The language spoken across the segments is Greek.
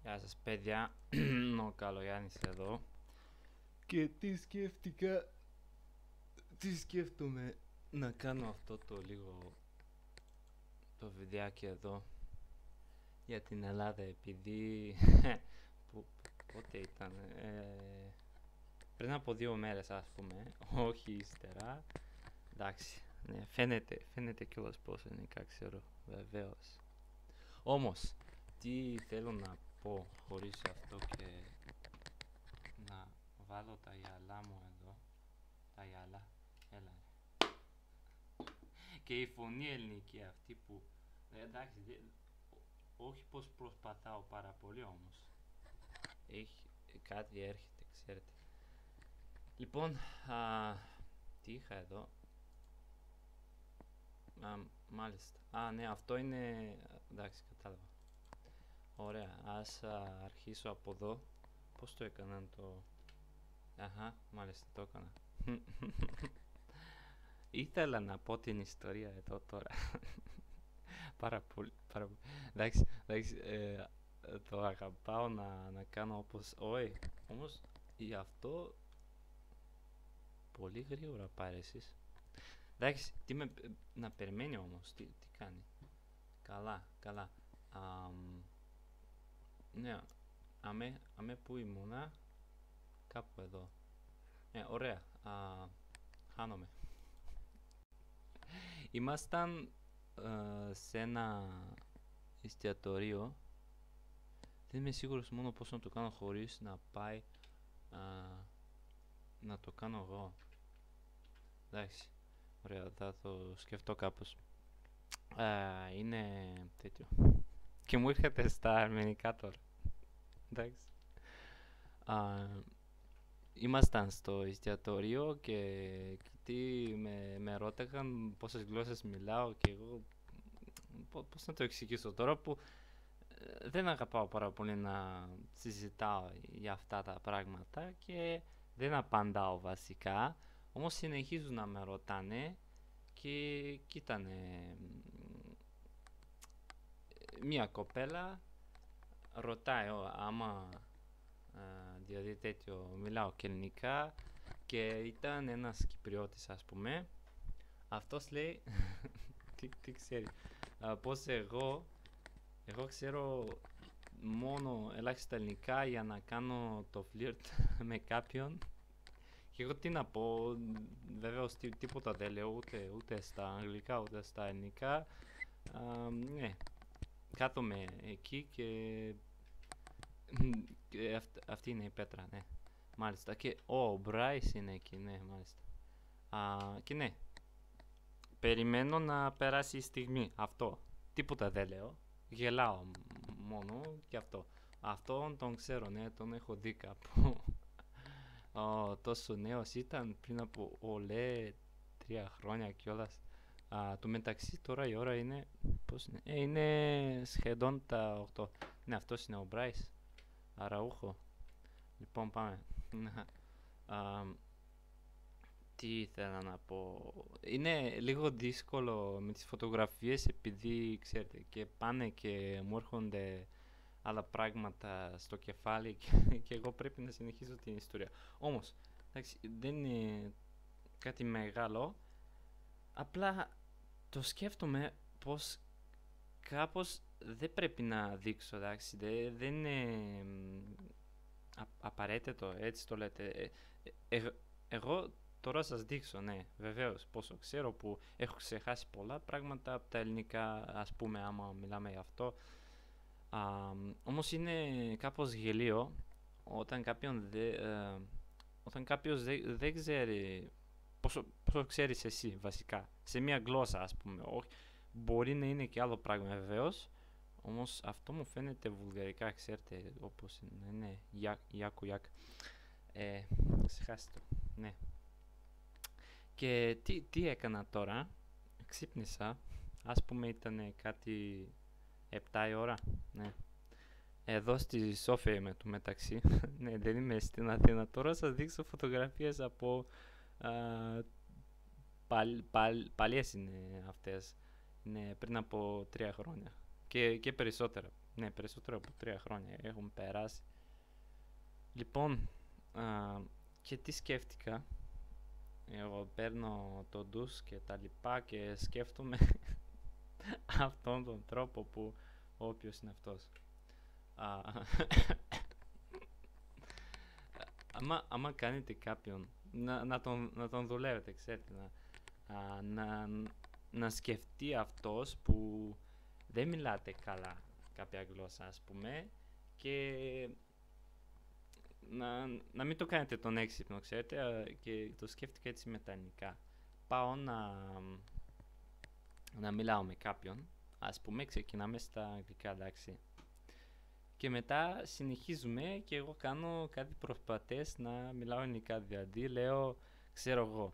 Γεια σας παιδιά, ο Καλογιάννης εδώ. Και τι σκέφτομαι να κάνω αυτό το λίγο το βιντεάκι εδώ για την Ελλάδα, επειδή πότε ήταν, πριν από 2 μέρες ας πούμε, όχι ύστερα. Εντάξει, ναι, φαίνεται κιόλας πόσο είναι, ξέρω, βεβαίως. Όμως, τι θέλω να πω χωρίς αυτό και να βάλω τα γυαλά μου εδώ. Τα γυαλά, έλα. Και η φωνή ελληνική αυτή που, εντάξει, όχι πως προσπαθάω πάρα πολύ όμως. Κάτι έρχεται, ξέρετε. Λοιπόν, τι είχα εδώ. Μάλιστα. Ναι, αυτό είναι, εντάξει, κατάλαβα. Ωραία, ας αρχίσω από εδώ. Πώς το έκαναν το... Αχα, μάλιστα το έκανα. Ήθελα να πω την ιστορία εδώ τώρα. Πάρα πολύ. Εντάξει, το αγαπάω να κάνω όπως... Όχι, όμως γι' αυτό πολύ γρήγορα πάρεσες. Εντάξει, να περιμένει όμως, τι κάνει. Καλά. Ναι, αμέ που ήμουνα, κάπου εδώ. Ωραία, χάνομαι. Ήμασταν σε ένα εστιατορίο. Δεν είμαι σίγουρος μόνο πώς να το κάνω χωρίς να πάει να το κάνω εγώ. Εντάξει, ωραία, θα το σκεφτώ κάπως. Είναι τέτοιο. Και μου έρχεται στα αρμενικά τώρα. Εντάξει. Ήμασταν στο εστιατορίο και με ρώταγαν πόσες γλώσσες μιλάω και εγώ πώς να το εξηγήσω τώρα που δεν αγαπάω πάρα πολύ να συζητάω για αυτά τα πράγματα και δεν απαντάω βασικά, όμως συνεχίζουν να με ρωτάνε και κοίτανε, μια κοπέλα ρωτάει άμα δηλαδή τέτοιο μιλάω και ελληνικά και ήταν ένας Κυπριώτης ας πούμε. Αυτός λέει τι ξέρει, πως εγώ ξέρω μόνο ελάχιστα ελληνικά για να κάνω το φλιρτ με κάποιον και εγώ τι να πω, βεβαίως τίποτα δεν λέω ούτε στα αγγλικά ούτε στα ελληνικά. Ναι, κάθομαι εκεί και αυτή είναι η πέτρα, ναι. Μάλιστα. Και ο Μπράις είναι εκεί, ναι, μάλιστα. Και ναι, περιμένω να περάσει η στιγμή. Αυτό. Τίποτα δεν λέω. Γελάω μόνο και αυτό. Αυτόν τον ξέρω, ναι, τον έχω δει κάπου. Τόσο νέος ήταν πριν από 3 χρόνια κιόλας. Του μεταξύ τώρα η ώρα είναι, πώς είναι, είναι σχεδόν τα 8. Ναι, αυτός είναι ο Μπράις Αραούχο. Λοιπόν, πάμε. Τι ήθελα να πω. Είναι λίγο δύσκολο με τις φωτογραφίες επειδή ξέρετε και πάνε και μου έρχονται άλλα πράγματα στο κεφάλι και εγώ πρέπει να συνεχίσω την ιστορία. Όμως, εντάξει, δεν είναι κάτι μεγάλο. Απλά το σκέφτομαι πως κάπως δεν πρέπει να δείξω, εντάξει, δεν είναι απαραίτητο, έτσι το λέτε. Εγώ τώρα σας δείξω, ναι, βεβαίως, πόσο ξέρω που έχω ξεχάσει πολλά πράγματα από τα ελληνικά, ας πούμε, άμα μιλάμε γι' αυτό. Όμως είναι κάπως γελίο όταν κάποιος δεν ξέρει πόσο ξέρεις εσύ βασικά, σε μια γλώσσα ας πούμε. Όχι, μπορεί να είναι και άλλο πράγμα βεβαίως, όμως αυτό μου φαίνεται βουλγαρικά, ξέρετε, όπως είναι Γιάκου Γιάκ. Ξεχάστε το, ναι. Και τι έκανα τώρα, ξύπνησα, ας πούμε ήταν κάτι 7 η ώρα, ναι. Εδώ στη Σόφια είμαι του μεταξύ, ναι, δεν είμαι στην Αθήνα. Τώρα σας δείξω φωτογραφίες από παλιές είναι αυτές, είναι πριν από 3 χρόνια και περισσότερα. Ναι, περισσότερο από 3 χρόνια έχουν περάσει. Λοιπόν, και τι σκέφτηκα. Εγώ παίρνω το ντους και τα λοιπά και σκέφτομαι αυτόν τον τρόπο που όποιος είναι αυτός. Α, άμα κάνετε κάποιον να τον δουλεύετε, ξέρετε, να σκεφτεί αυτός που δεν μιλάτε καλά κάποια γλώσσα, ας πούμε, και να μην το κάνετε τον έξυπνο, ξέρετε, και το σκέφτηκα έτσι με τα ελληνικά. Πάω να μιλάω με κάποιον, ας πούμε, ξεκινάμε στα αγγλικά, εντάξει. Και μετά συνεχίζουμε και εγώ κάνω κάτι προσπαθές να μιλάω ελληνικά, δηλαδή λέω, ξέρω εγώ,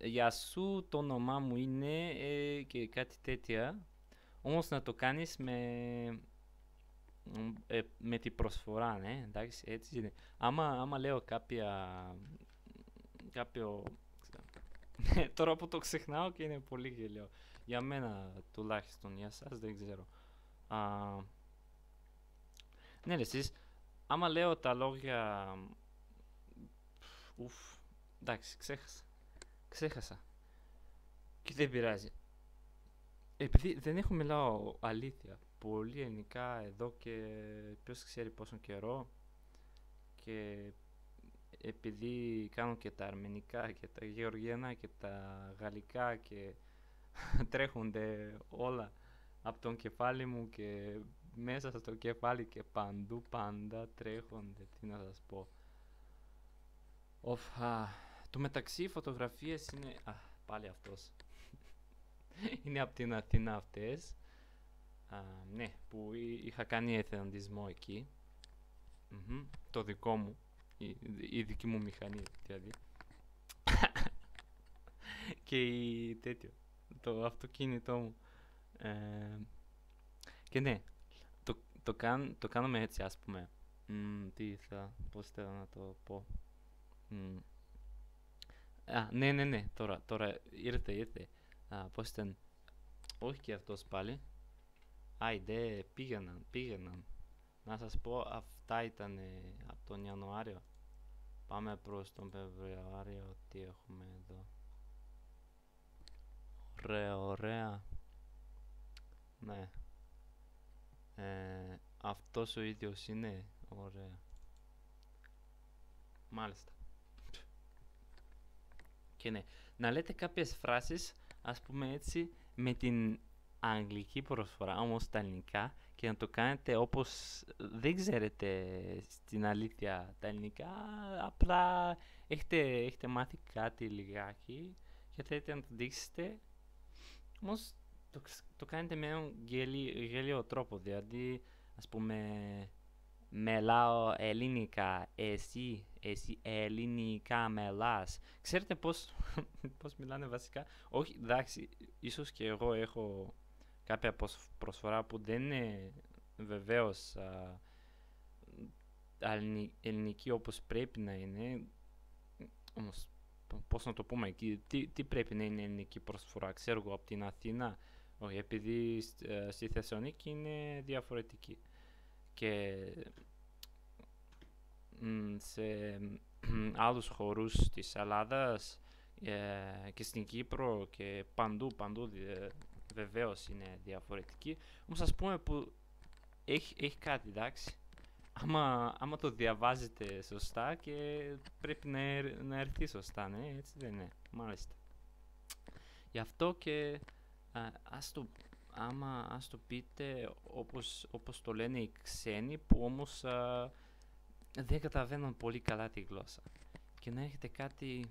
για σου το όνομά μου είναι και κάτι τέτοια, όμως να το κάνεις με την προσφορά, ναι, εντάξει, έτσι είναι. Άμα λέω κάποιο, τώρα που το ξεχνάω και είναι πολύ γελίο, για μένα τουλάχιστον, για σας δεν ξέρω. Ναι, εσείς, άμα λέω τα λόγια, εντάξει, ξέχασα και δεν πειράζει. Επειδή δεν έχω μιλάω αλήθεια πολύ ελληνικά εδώ και ποιος ξέρει πόσο καιρό, και επειδή κάνω και τα αρμενικά και τα γεωργιανά και τα γαλλικά και τρέχονται όλα από τον κεφάλι μου και μέσα στο κεφάλι και παντού πάντα τρέχονται, τι να σας πω. Το μεταξύ οι φωτογραφίες είναι, πάλι αυτός, είναι από την Αθήνα αυτές, ναι, που είχα κάνει εθελοντισμό εκεί, το δικό μου, η δική μου μηχανή δηλαδή, και το αυτοκίνητό μου, και ναι, το κάνουμε έτσι, ας πούμε. Πώς θέλω να το πω. Ναι, τώρα ήρθε. Πώς ήταν, όχι και αυτός πάλι. Άιντε, πήγαιναν. Να σας πω, αυτά ήταν από τον Ιανουάριο. Πάμε προς τον Φεβρουάριο, τι έχουμε εδώ. Ωραία. Ναι. Αυτός ο ίδιος είναι, ωραία. Μάλιστα. Και ναι, να λέτε κάποιες φράσεις, ας πούμε έτσι, με την αγγλική προσφορά, όμως τα ελληνικά, και να το κάνετε όπως δεν ξέρετε στην αλήθεια τα ελληνικά, απλά έχετε μάθει κάτι λιγάκι και θέλετε να το δείξετε, όμως το κάνετε με έναν γέλιο τρόπο, δηλαδή, ας πούμε, μιλάω ελληνικά, εσύ ελληνικά μιλάς. Ξέρετε πώς μιλάνε βασικά? Όχι, εντάξει, ίσως και εγώ έχω κάποια προσφορά που δεν είναι βεβαίως ελληνική όπως πρέπει να είναι, όμως πώς να το πούμε εκεί, τι πρέπει να είναι ελληνική προσφορά, ξέρω εγώ από την Αθήνα, όχι, επειδή στη Θεσσαλονίκη είναι διαφορετική. Και σε άλλους χώρους της Ελλάδας και στην Κύπρο και παντού βεβαίως είναι διαφορετική, όμως ας πούμε που έχει κάτι, εντάξει, άμα το διαβάζετε σωστά και πρέπει να έρθει σωστά, ναι, έτσι δεν είναι, μάλιστα. Γι' αυτό και ας το πείτε όπως το λένε οι ξένοι που όμως δεν καταλαβαίνουν πολύ καλά τη γλώσσα, και να έχετε κάτι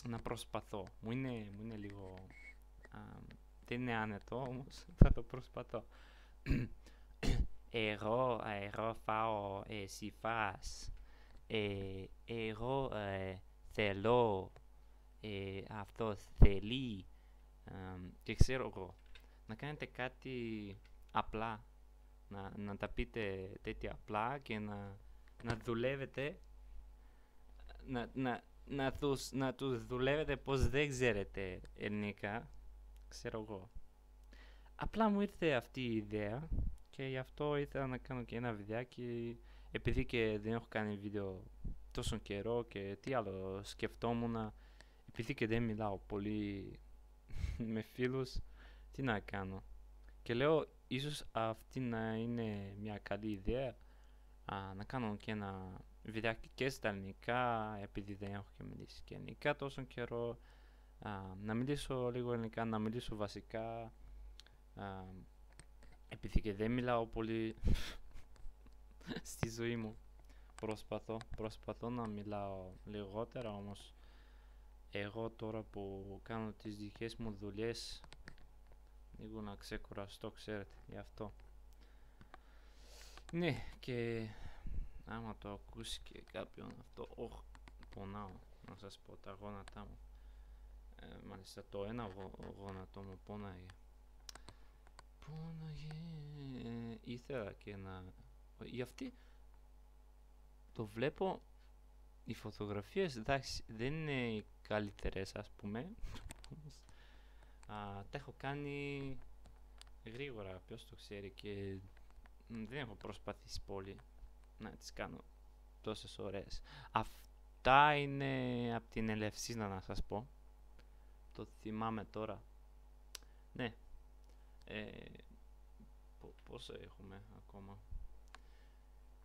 να προσπαθώ. Μου είναι λίγο, δεν είναι άνετο, όμως θα το προσπαθώ. Εγώ φάω, εσύ φας. Εγώ θέλω, αυτό θέλει, και ξέρω εγώ. Να κάνετε κάτι απλά, να τα πείτε τέτοια απλά και να δουλεύετε, να τους δουλεύετε πως δεν ξέρετε ελληνικά, ξέρω εγώ. Απλά μου ήρθε αυτή η ιδέα και γι' αυτό ήθελα να κάνω και ένα βιντεάκι, επειδή και δεν έχω κάνει βίντεο τόσο καιρό και τι άλλο σκεφτόμουν, επειδή και δεν μιλάω πολύ με φίλους, τι να κάνω. Και λέω ίσως αυτή να είναι μια καλή ιδέα, να κάνω και ένα βιντεάκι και στα ελληνικά, επειδή δεν έχω και μιλήσει και ελληνικά τόσο καιρό, να μιλήσω λίγο ελληνικά, να μιλήσω βασικά, επειδή και δεν μιλάω πολύ στη ζωή μου. Προσπαθώ να μιλάω λιγότερα, όμως εγώ τώρα που κάνω τις δικές μου δουλειές λίγο να ξεκουραστώ, ξέρετε, γι' αυτό. Ναι, και άμα το ακούσει και κάποιον αυτό, πονάω, να σας πω τα γόνατά μου. Μάλιστα το ένα γόνατο μου πόναγε. Ήθελα και να... Γι' αυτή το βλέπω, οι φωτογραφίες, εντάξει, δεν είναι οι καλύτερες, ας πούμε. Τα έχω κάνει γρήγορα, ποιος το ξέρει, και δεν έχω προσπαθήσει πολύ να τις κάνω τόσες ωραίες. Αυτά είναι από την Ελευσίνα, να σας πω. Το θυμάμαι τώρα. Ναι. Πόσο έχουμε ακόμα?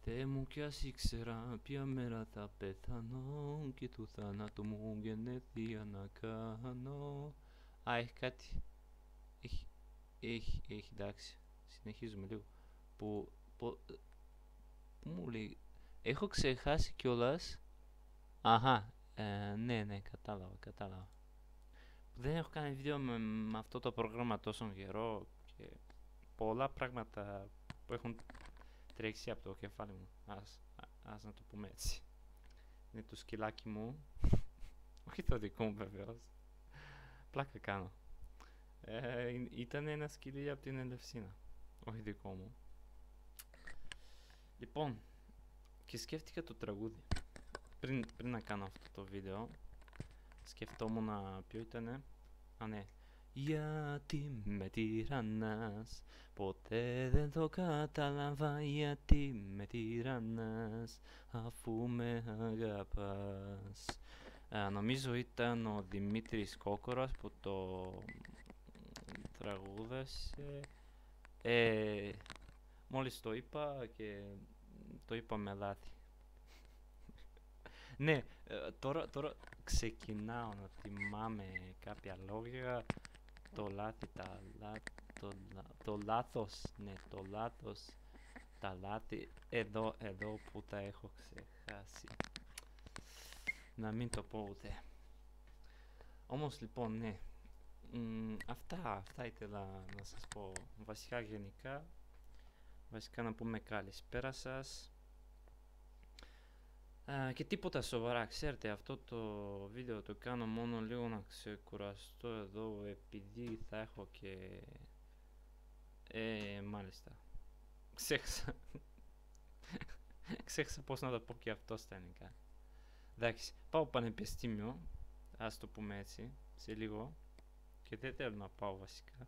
Θεέ μου, κι ας ήξερα ποια μέρα θα πεθάνω και του θάνατου μου γενέθλια να κάνω. Έχει κάτι. Έχει, εντάξει. Συνεχίζουμε λίγο. Που μου λέει, έχω ξεχάσει κιόλας. Αχα, ναι, κατάλαβα. Δεν έχω κάνει βίντεο με αυτό το πρόγραμμα τόσο καιρό και πολλά πράγματα που έχουν τρέξει από το κεφάλι μου. Ας να το πούμε έτσι. Είναι το σκυλάκι μου. Όχι το δικό μου βεβαίως. Πλάκα κάνω. Ήταν ένα σκυλί από την Ελευσίνα. Όχι δικό μου. Λοιπόν, και σκέφτηκα το τραγούδι. Πριν να κάνω αυτό το βίντεο, σκεφτόμουν ποιο ήτανε. Ναι. Γιατί με τυραννάς, ποτέ δεν το κατάλαβα. Γιατί με τυραννάς, αφού με αγαπάς. Νομίζω ήταν ο Δημήτρης Κόκορας που το τραγούδασε. Μόλις το είπα και το είπα με λάθη. Ναι, τώρα ξεκινάω να θυμάμαι κάποια λόγια. Το λάθη, το λάθος, ναι, το λάθος, τα λάθη, εδώ που τα έχω ξεχάσει. Να μην το πω ούτε. Όμως λοιπόν, ναι, αυτά ήθελα να σας πω βασικά γενικά. Βασικά να πούμε καλησπέρα σας. Και τίποτα σοβαρά, ξέρετε, αυτό το βίντεο το κάνω μόνο λίγο να ξεκουραστώ εδώ, επειδή θα έχω και... μάλιστα. Ξέχασα πώς να το πω και αυτό στα ελληνικά. Εντάξει, πάω πανεπιστήμιο, ας το πούμε έτσι, σε λίγο. Και δεν θέλω να πάω βασικά.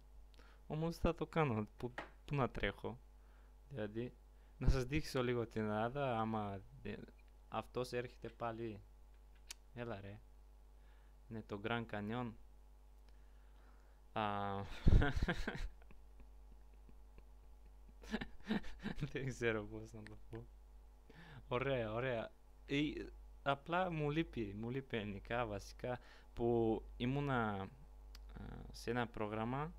Όμως θα το κάνω, που να τρέχω. Δηλαδή, να σας δείξω λίγο την Ελλάδα, άμα... Αυτός έρχεται πάλι. Έλα ρε. Είναι το Grand Canyon. Δεν ξέρω πώς να το πω. Ωραία. Απλά μου λείπει ελληνικά βασικά, που ήμουνα σε ένα πρόγραμμα.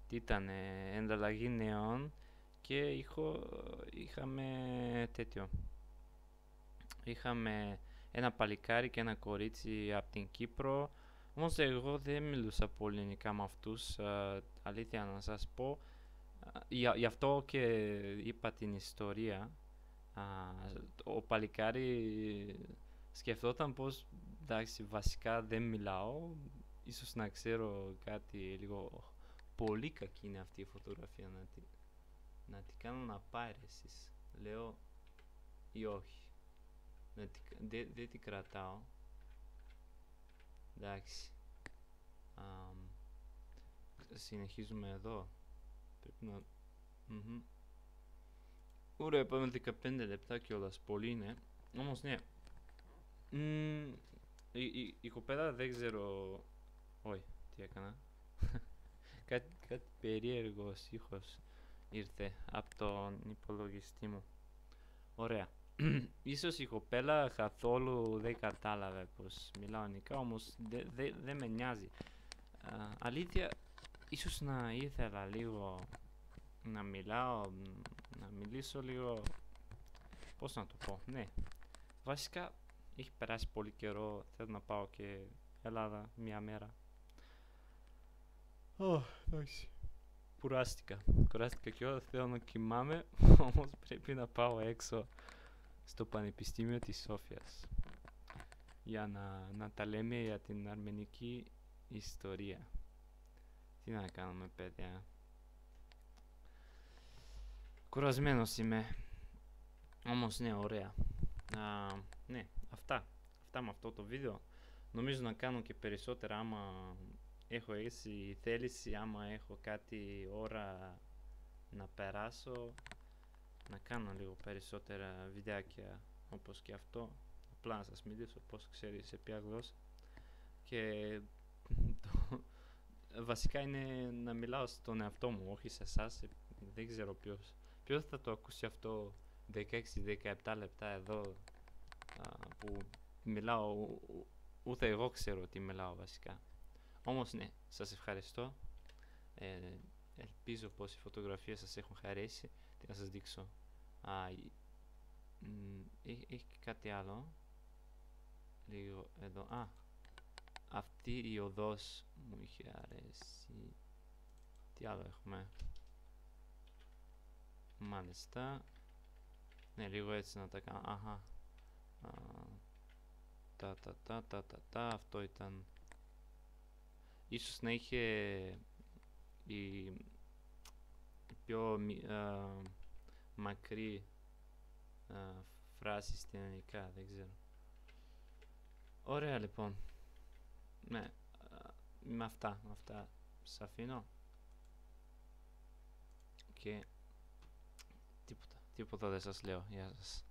Τι ήταν, ενταλλαγή νέων, και είχαμε τέτοιο. Είχαμε ένα παλικάρι και ένα κορίτσι από την Κύπρο. Όμως εγώ δεν μιλούσα πολύ ελληνικά με αυτούς, αλήθεια να σας πω. Γι' αυτό και είπα την ιστορία. Ο παλικάρι σκεφτόταν πως, εντάξει, βασικά δεν μιλάω. Ίσως να ξέρω κάτι λίγο. Πολύ κακή είναι αυτή η φωτογραφία, να την κάνω να πάρει εσείς. Λέω ή όχι. Δεν την κρατάω. Εντάξει. Συνεχίζουμε εδώ. Πρέπει να... Μμμ. Ωραία, πάμε 15 λεπτά κιόλας, πολύ είναι. Όμως ναι, η κοπέλα δεν ξέρω... Όχι, τι έκανα. Κάτι περίεργος ήχος ήρθε από τον υπολογιστή μου. Ωραία. Ίσως η κοπέλα καθόλου δεν κατάλαβε πως μιλάω ελληνικά, όμως δεν με νοιάζει. Αλήθεια, ίσως να ήθελα λίγο να να μιλήσω λίγο, πώς να το πω, ναι. Βασικά, έχει περάσει πολύ καιρό, θέλω να πάω και Ελλάδα μια μέρα. Εντάξει. Κουράστηκα και όλα, θέλω να κοιμάμαι, όμως πρέπει να πάω έξω στο Πανεπιστήμιο της Σόφιας για να τα λέμε για την αρμενική ιστορία. Τι να κάνουμε, παιδιά. Κουρασμένος είμαι. Όμως ναι, ωραία. Ναι, αυτά με αυτό το βίντεο. Νομίζω να κάνω και περισσότερα άμα έχω έτσι θέληση, άμα έχω κάτι ώρα να περάσω, να κάνω λίγο περισσότερα βιντεάκια όπως και αυτό. Απλά να σας μιλήσω πώς ξέρει σε ποια γλώσσα. Και βασικά είναι να μιλάω στον εαυτό μου, όχι σε εσάς. Δεν ξέρω ποιος θα το ακούσει αυτό 16-17 λεπτά εδώ που μιλάω, ούτε εγώ ξέρω τι μιλάω βασικά. Όμως ναι, σας ευχαριστώ. Ελπίζω πως οι φωτογραφίες σας έχουν χαρέσει. Τι να σας δείξω. Έχει και κάτι άλλο. Λίγο εδώ. Αυτή η οδός μου είχε αρέσει. Τι άλλο έχουμε. Μάλιστα. Ναι, λίγο έτσι να τα κάνω. Αχα. Αυτό ήταν. Ίσως να είχε η πιο μακρύ φράση στην ελληνικά, δεν ξέρω. Ωραία λοιπόν. Ναι, με αυτά σας αφήνω. Και τίποτα δεν σας λέω. Γεια σας.